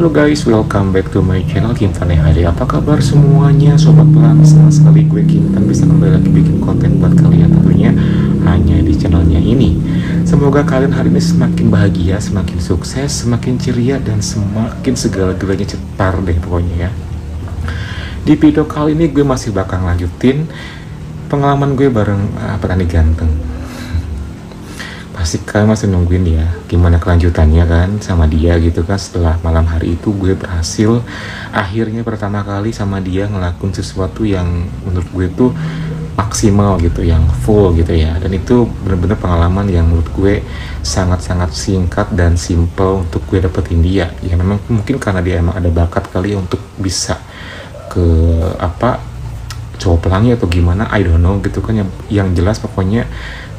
Halo guys, welcome back to my channel Kim Fane HD. Apa kabar semuanya sobat pelan? Senang sekali gue Kim Tan bisa kembali lagi bikin konten buat kalian, tentunya hanya di channelnya ini. Semoga kalian hari ini semakin bahagia, semakin sukses, semakin ceria, dan semakin segala-galanya cetar deh pokoknya ya. Di video kali ini gue masih bakal lanjutin pengalaman gue bareng petani ganteng. Pasti kalian masih nungguin ya gimana kelanjutannya kan sama dia gitu kan. Setelah malam hari itu gue berhasil akhirnya pertama kali sama dia ngelakuin sesuatu yang menurut gue tuh maksimal gitu, yang full gitu ya. Dan itu bener-bener pengalaman yang menurut gue sangat-sangat singkat dan simple untuk gue dapetin dia. Ya memang mungkin karena dia emang ada bakat kali ya untuk bisa ke cowok pelangi atau gimana, I don't know gitu kan. Yang jelas pokoknya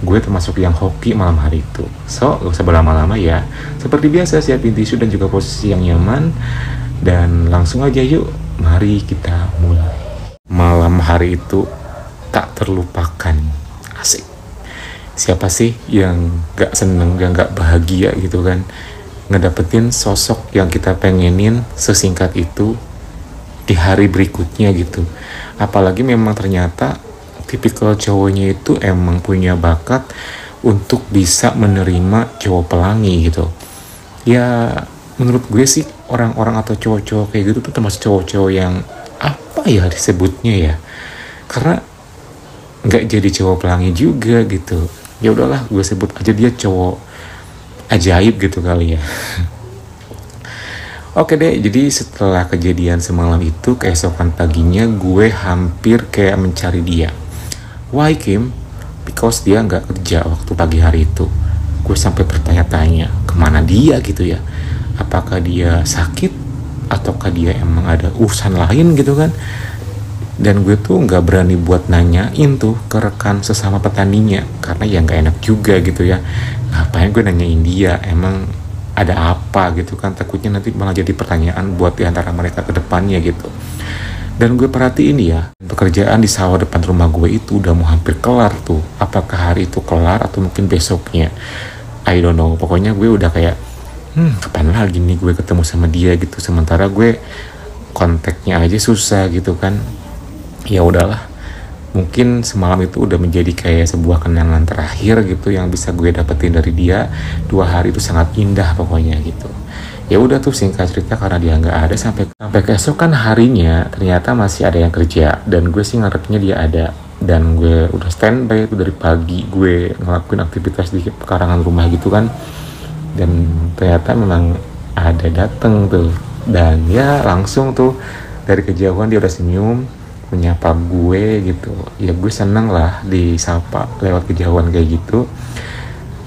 gue termasuk yang hoki malam hari itu. So, gak usah berlama-lama ya. Seperti biasa, siapin tisu dan juga posisi yang nyaman. Dan langsung aja yuk, mari kita mulai. Malam hari itu tak terlupakan. Asik. Siapa sih yang gak seneng, yang gak bahagia gitu kan, ngedapetin sosok yang kita pengenin sesingkat itu di hari berikutnya gitu. Apalagi memang ternyata tipikal cowoknya itu emang punya bakat untuk bisa menerima cowok pelangi gitu. Ya menurut gue sih orang-orang atau cowok-cowok kayak gitu tuh termasuk cowok-cowok yang apa ya disebutnya ya, karena nggak jadi cowok pelangi juga gitu. Ya udahlah, gue sebut aja dia cowok ajaib gitu kali ya. Oke deh, jadi setelah kejadian semalam itu, keesokan paginya gue hampir kayak mencari dia. Why Kim? Because dia nggak kerja waktu pagi hari itu. Gue sampai bertanya-tanya kemana dia gitu ya. Apakah dia sakit? Ataukah dia emang ada urusan lain gitu kan? Dan gue tuh nggak berani buat nanyain tuh ke rekan sesama petaninya, karena ya nggak enak juga gitu ya. Ngapain gue nanyain dia? Emang ada apa gitu kan? Takutnya nanti malah jadi pertanyaan buat diantara mereka ke depannya gitu. Dan gue perhatiin ya, pekerjaan di sawah depan rumah gue itu udah mau hampir kelar tuh. Apakah hari itu kelar atau mungkin besoknya, I don't know. Pokoknya gue udah kayak kapan lagi nih gue ketemu sama dia gitu. Sementara gue kontaknya aja susah gitu kan. Ya udahlah, mungkin semalam itu udah menjadi kayak sebuah kenangan terakhir gitu yang bisa gue dapetin dari dia. 2 hari itu sangat indah pokoknya gitu. Ya udah tuh, singkat cerita, karena dia nggak ada sampai keesokan harinya ternyata masih ada yang kerja, dan gue sih ngarepnya dia ada. Dan gue udah standby itu dari pagi, gue ngelakuin aktivitas di pekarangan rumah gitu kan. Dan ternyata memang ada dateng tuh, dan ya langsung tuh dari kejauhan dia udah senyum menyapa gue gitu. Ya gue seneng lah disapa lewat kejauhan kayak gitu.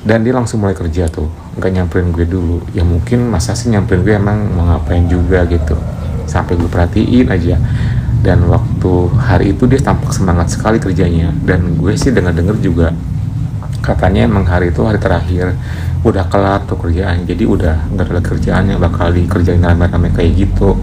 Dan dia langsung mulai kerja tuh, nggak nyamperin gue dulu. Ya mungkin masa sih nyamperin gue emang mau ngapain juga gitu. Sampai gue perhatiin aja. Dan waktu hari itu dia tampak semangat sekali kerjanya. Dan gue sih dengar-dengar juga katanya emang hari itu hari terakhir, udah kelar tuh kerjaan. Jadi udah nggak ada kerjaan yang bakal dikerjain rame-rame kayak gitu.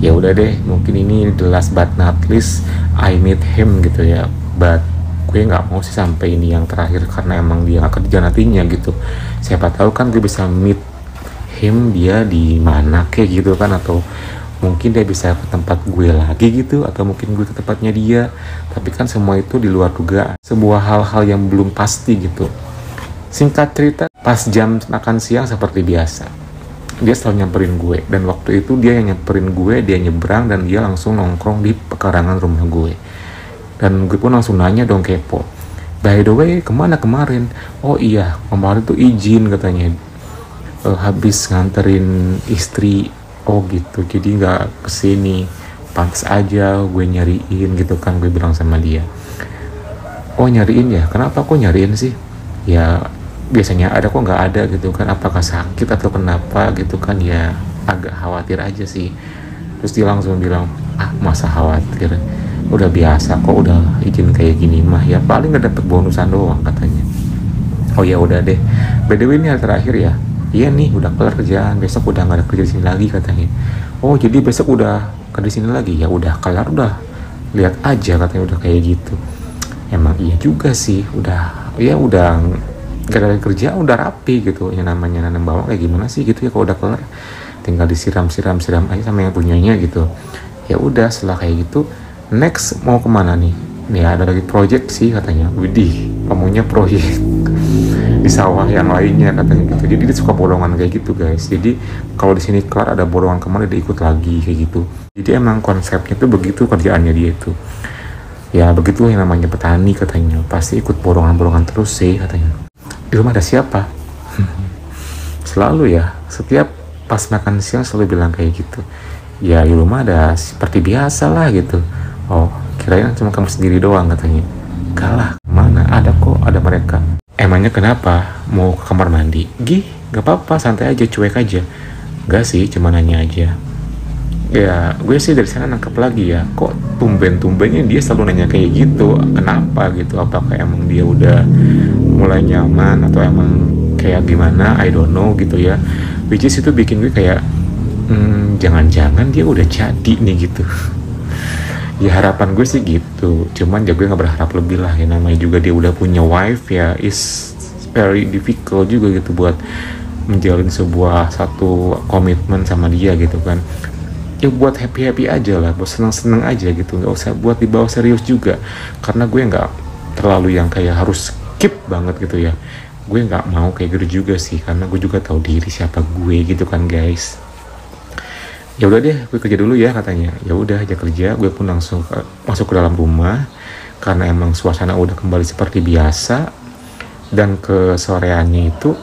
Ya udah deh, mungkin ini the last but not least I meet him gitu ya. But gue nggak mau sih sampai ini yang terakhir, karena emang dia nggak kerja nantinya gitu. Siapa tahu kan gue bisa meet him dia di mana kayak gitu kan, atau mungkin dia bisa ke tempat gue lagi gitu, atau mungkin gue ke tempatnya dia. Tapi kan semua itu di luar dugaan, sebuah hal-hal yang belum pasti gitu. Singkat cerita, pas jam makan siang seperti biasa, dia selalu nyamperin gue. Dan waktu itu dia yang nyamperin gue, dia nyebrang dan dia langsung nongkrong di pekarangan rumah gue. Dan gue pun langsung nanya dong, kepo. By the way, kemana kemarin? Oh iya, kemarin tuh izin katanya. Habis nganterin istri. Oh gitu, jadi gak kesini. Pantes aja gue nyariin gitu kan, gue bilang sama dia. Oh nyariin ya? Kenapa kok nyariin sih? Ya biasanya ada kok gak ada gitu kan. Apakah sakit atau kenapa gitu kan? Ya agak khawatir aja sih. Terus dia langsung bilang, masa khawatir? Udah biasa kok, udah izin kayak gini mah ya paling gak dapet bonusan doang katanya. Oh ya udah deh, by the way ini hari terakhir ya. Iya nih, udah kelar kerjaan, besok udah nggak ada kerja di sini lagi katanya. Oh jadi besok udah kerja di sini lagi? Ya udah kelar, udah lihat aja katanya, udah kayak gitu. Emang iya juga sih, udah gak ada kerja, udah rapi gitu. Yang namanya nanam bawang kayak gimana sih gitu ya kalau udah kelar, tinggal siram aja sama yang punyanya gitu. Ya udah, setelah kayak gitu, next mau kemana nih? Nih ada lagi project sih katanya. Widih, ngomongnya project di sawah yang lainnya katanya gitu. Jadi dia suka borongan kayak gitu guys. Jadi kalau di sini kelar ada borongan kemana dia ikut lagi kayak gitu. Jadi emang konsepnya tuh begitu kerjaannya dia itu. Ya begitu yang namanya petani katanya. Pasti ikut borongan terus sih katanya. Di rumah ada siapa? Selalu ya, setiap pas makan siang selalu bilang kayak gitu. Ya di rumah ada seperti biasa lah gitu. Oh, kirain cuma kamu sendiri doang katanya. Kalah, mana ada kok, ada mereka. Emangnya kenapa? Mau ke kamar mandi? Gih, gak apa-apa, santai aja, cuek aja. Gak sih, cuma nanya aja. Ya, gue sih dari sana nangkep lagi ya. Kok tumben-tumbennya dia selalu nanya kayak gitu? Kenapa gitu? Apakah emang dia udah mulai nyaman atau emang kayak gimana? I don't know gitu ya. Which is itu bikin gue kayak jangan-jangan dia udah jadi nih gitu. Ya harapan gue sih gitu, cuman ya gue nggak berharap lebih lah, ya namanya juga dia udah punya wife ya, is very difficult juga gitu buat menjalin sebuah satu komitmen sama dia gitu kan. Ya buat happy aja lah, buat seneng aja gitu, nggak usah buat dibawa serius juga, karena gue nggak terlalu yang kayak harus keep banget gitu ya. Gue nggak mau kayak gitu juga sih, karena gue juga tahu diri siapa gue gitu kan guys. Ya udah deh, gue kerja dulu ya katanya. Ya udah aja kerja, gue pun langsung masuk ke dalam rumah karena emang suasana udah kembali seperti biasa. Dan ke soreannya itu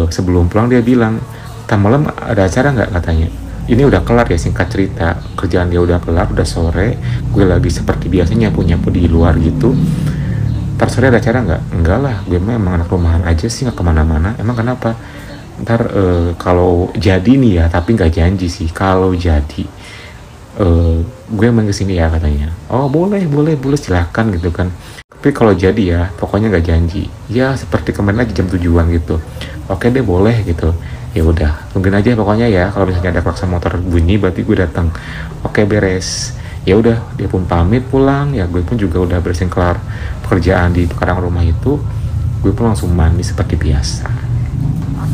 sebelum pulang dia bilang, "Ntar malam ada acara nggak?" katanya. Ini udah kelar ya, singkat cerita, kerjaan dia udah kelar, udah sore, gue lagi seperti biasanya nyapu di luar gitu. Ntar sore ada acara nggak? Enggak lah, gue memang anak rumahan aja sih, nggak kemana-mana. Emang kenapa? Ntar kalau jadi nih ya, tapi nggak janji sih, kalau jadi gue main kesini ya katanya. Oh boleh silakan gitu kan, tapi kalau jadi ya pokoknya nggak janji ya, seperti kemarin aja jam 7-an gitu. Oke deh boleh gitu. Ya udah tungguin aja pokoknya ya, kalau misalnya ada klakson motor bunyi berarti gue datang. Oke beres. Ya udah, dia pun pamit pulang ya, gue pun juga udah beresin kelar pekerjaan di pekarangan rumah itu. Gue pun langsung mandi seperti biasa.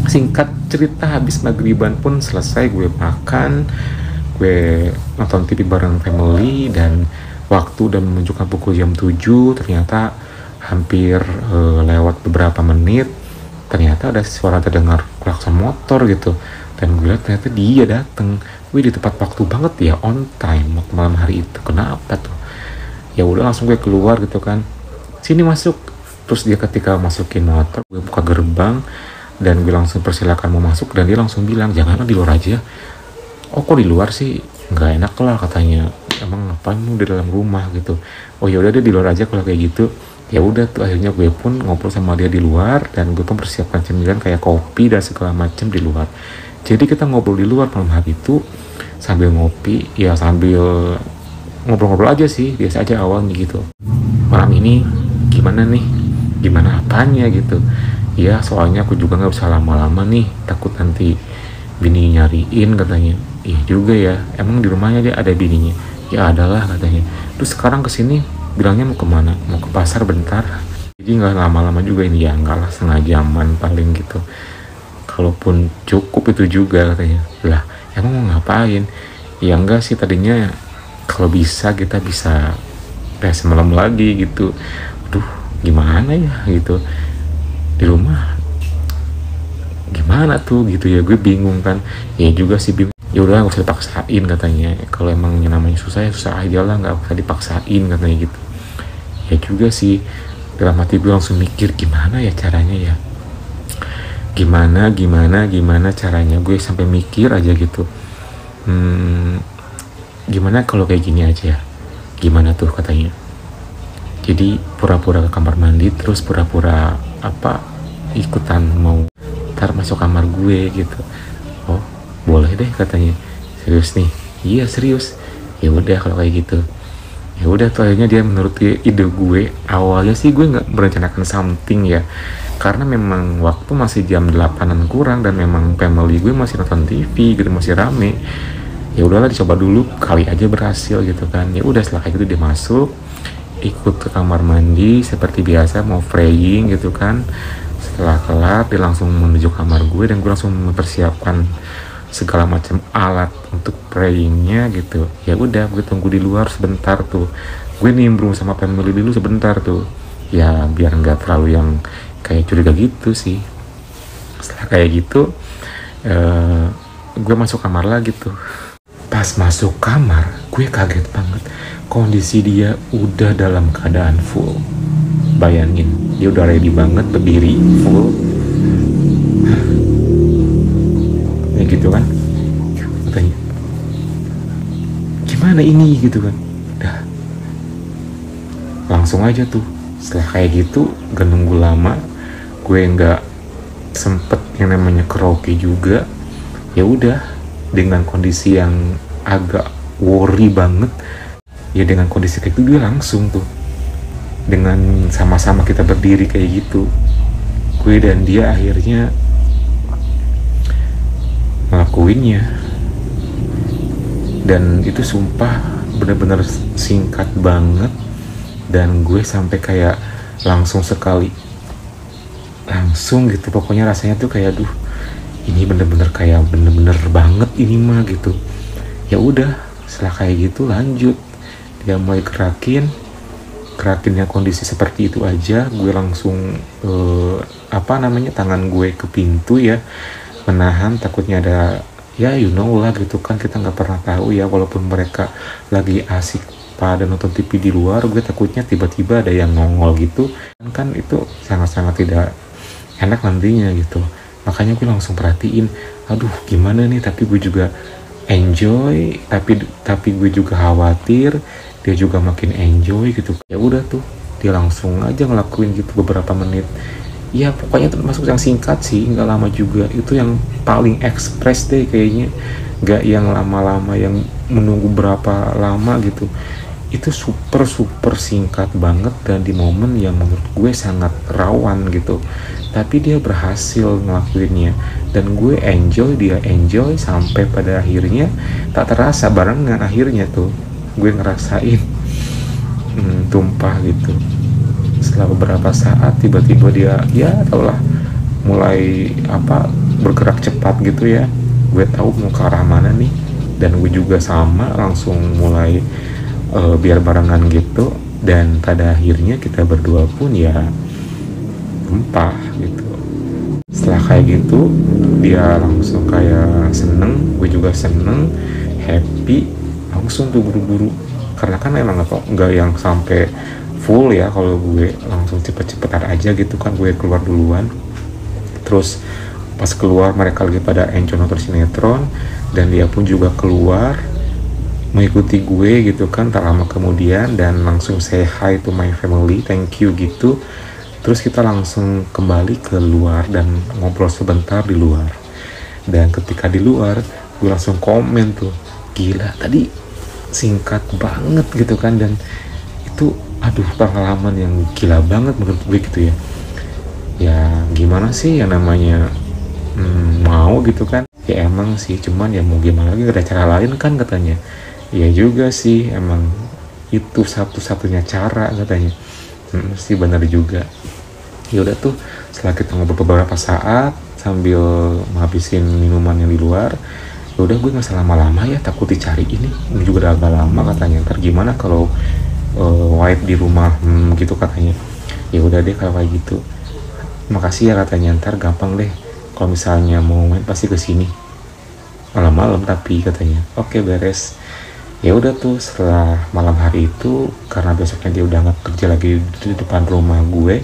Singkat cerita, habis maghriban pun selesai, gue makan, gue nonton TV bareng family, dan waktu udah menunjukkan pukul jam 7. Ternyata hampir lewat beberapa menit, ternyata ada suara terdengar klakson motor gitu, dan gue lihat ternyata dia dateng. Gue di tepat waktu banget ya, on time waktu malam hari itu. Kenapa tuh? Ya udah langsung gue keluar gitu kan, sini masuk. Terus dia ketika masukin motor, gue buka gerbang dan gue langsung persilakan mau masuk, dan dia langsung bilang, "Janganlah di luar aja." Oh kok di luar sih? Nggak enak lah katanya. Emang ngapain lu di dalam rumah gitu? Oh ya udah deh di luar aja kalau kayak gitu. Ya udah tuh, akhirnya gue pun ngobrol sama dia di luar, dan gue pun persiapkan cemilan kayak kopi dan segala macam di luar. Jadi kita ngobrol di luar malam hari itu sambil ngopi ya, sambil ngobrol-ngobrol aja sih, biasa aja awalnya gitu. Malam ini gimana nih? Gimana apanya gitu? Ya soalnya aku juga nggak bisa lama-lama nih, takut nanti bini nyariin katanya. Iya juga ya, emang di rumahnya dia ada bininya? Ya adalah katanya. Terus sekarang kesini bilangnya mau kemana? Mau ke pasar bentar. Jadi nggak lama-lama juga ini ya, nggak lah, setengah jaman paling gitu. Kalaupun cukup itu juga katanya. Lah emang mau ngapain? Ya enggak sih, tadinya kalau bisa kita bisa semalam lagi gitu. Aduh gimana ya gitu, di rumah gimana tuh gitu ya, gue bingung kan. Ya juga sih bingung. Ya udah nggak usah dipaksain katanya, kalau emang namanya susah ya susah aja lah, nggak usah dipaksain katanya gitu. Ya juga sih, dalam hati gue langsung mikir gimana ya caranya ya, gimana caranya. Gue sampai mikir aja gitu, gimana kalau kayak gini aja, gimana tuh katanya. Jadi pura-pura ke kamar mandi, terus pura-pura ikutan mau ntar masuk kamar gue gitu. Oh boleh deh katanya. Serius nih? Iya serius. Ya udah kalau kayak gitu. Ya udah tuh, akhirnya dia menuruti ide gue. Awalnya sih gue nggak merencanakan something ya, karena memang waktu masih jam 8-an kurang, dan memang family gue masih nonton TV gitu, masih rame. Ya udahlah dicoba dulu, kali aja berhasil gitu kan. Ya udah setelah kayak gitu dia masuk, ikut ke kamar mandi seperti biasa, mau praying gitu kan. Setelah kelar dia langsung menuju kamar gue, dan gue langsung mempersiapkan segala macam alat untuk prayingnya gitu. Ya udah, gue tunggu di luar sebentar tuh, gue nimbrung sama family dulu sebentar tuh, ya biar nggak terlalu yang kayak curiga gitu sih. Setelah kayak gitu gue masuk kamar lagi tuh. Pas masuk kamar gue kaget banget, kondisi dia udah dalam keadaan full. Bayangin, dia udah ready banget, berdiri full ya gitu kan. Katanya gimana ini gitu kan. Dah langsung aja tuh, setelah kayak gitu gak nunggu lama, gue nggak sempet yang namanya karaoke juga. Ya udah, dengan kondisi yang agak worry banget ya, dengan kondisi kayak gitu dia langsung tuh, dengan sama-sama kita berdiri kayak gitu, gue dan dia akhirnya ngelakuinnya. Dan itu sumpah bener-bener singkat banget, dan gue sampai kayak langsung sekali, langsung gitu pokoknya. Rasanya tuh kayak duh, ini bener-bener kayak bener-bener banget ini mah gitu. Ya udah, setelah kayak gitu lanjut, dia mulai gerakinnya kondisi seperti itu aja. Gue langsung tangan gue ke pintu ya, menahan, takutnya ada, ya you know lah gitu kan, kita nggak pernah tahu ya, walaupun mereka lagi asik pada nonton TV di luar, gue takutnya tiba-tiba ada yang nongol gitu kan, itu sangat-sangat tidak enak nantinya gitu. Makanya gue langsung perhatiin, aduh gimana nih, tapi gue juga enjoy, tapi gue juga khawatir dia juga makin enjoy gitu. Ya udah tuh, dia langsung aja ngelakuin gitu beberapa menit. Ya pokoknya termasuk yang singkat sih, nggak lama juga. Itu yang paling ekspres deh kayaknya, nggak yang lama-lama yang menunggu berapa lama gitu. Itu super singkat banget, dan di momen yang menurut gue sangat rawan gitu, tapi dia berhasil ngelakuinnya, dan gue enjoy, dia enjoy, sampai pada akhirnya tak terasa barengan akhirnya tuh gue ngerasain tumpah gitu. Setelah beberapa saat tiba-tiba dia, ya tau lah, mulai bergerak cepat gitu ya. Gue tahu mau ke arah mana nih, dan gue juga sama, langsung mulai biar barengan gitu. Dan pada akhirnya kita berdua pun ya tumpah gitu. Setelah kayak gitu dia langsung kayak seneng, gue juga seneng, happy, langsung tuh buru-buru. Karena kan emang nggak yang sampai full ya, kalau gue langsung cepet-cepetan aja gitu kan. Gue keluar duluan, terus pas keluar mereka lagi pada enjoy nonton sinetron, dan dia pun juga keluar mengikuti gue gitu kan, tak lama kemudian, dan langsung say hi to my family, thank you gitu. Terus kita langsung kembali ke luar dan ngobrol sebentar di luar. Dan ketika di luar gue langsung komen tuh, gila tadi singkat banget gitu kan, dan itu aduh pengalaman yang gila banget menurut gue gitu ya. Ya gimana sih yang namanya mau gitu kan, ya emang sih, cuman ya mau gimana lagi, gak ada cara lain kan katanya. Ya juga sih, emang itu satu-satunya cara katanya. Sih benar juga. Ya udah tuh, setelah kita ngobrol beberapa saat sambil menghabisin minuman yang di luar, ya udah gue nggak lama-lama ya, takut dicari ini juga udah agak lama katanya. Ntar gimana kalau wipe di rumah gitu katanya. Ya udah deh kalau kayak gitu, makasih ya katanya, ntar gampang deh kalau misalnya mau main pasti kesini malam-malam tapi katanya. Oke, beres. Ya udah tuh, setelah malam hari itu, karena besoknya dia udah nggak kerja lagi di depan rumah gue,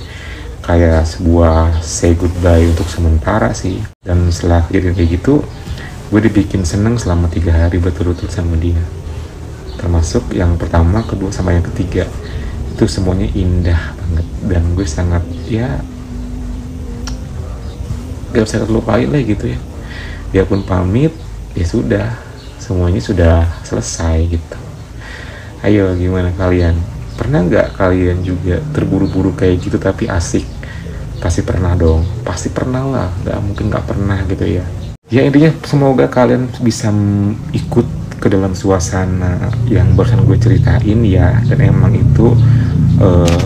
kayak sebuah say goodbye untuk sementara sih. Dan setelah kejadian kayak gitu, gue dibikin seneng selama 3 hari berturut-turut sama dia. Termasuk yang pertama, kedua, sama yang ketiga, itu semuanya indah banget, dan gue sangat ya gak bisa terlupain lah gitu ya. Dia pun pamit, ya sudah, semuanya sudah selesai gitu. Ayo gimana kalian? Pernah nggak kalian juga terburu-buru kayak gitu tapi asik? Pasti pernah dong, pasti pernah lah, nggak mungkin nggak pernah gitu ya. Ya intinya semoga kalian bisa ikut ke dalam suasana yang barusan gue ceritain ya. Dan emang itu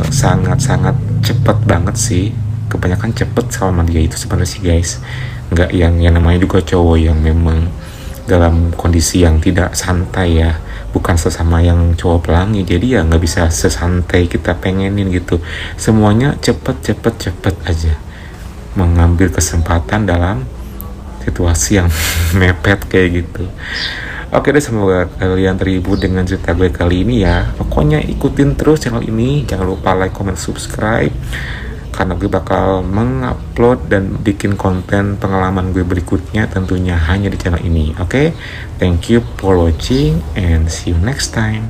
sangat-sangat cepet banget sih, kebanyakan cepet sama dia itu sebenarnya sih guys. Nggak yang namanya juga cowok yang memang dalam kondisi yang tidak santai ya, bukan sesama yang cowok pelangi, jadi ya nggak bisa sesantai kita pengenin gitu. Semuanya cepet aja, mengambil kesempatan dalam situasi yang mepet kayak gitu. Oke deh, semoga kalian terhibur dengan cerita gue kali ini ya. Pokoknya ikutin terus channel ini, jangan lupa like, comment, subscribe, karena gue bakal mengupload dan bikin konten pengalaman gue berikutnya tentunya hanya di channel ini. Oke, thank you for watching and see you next time.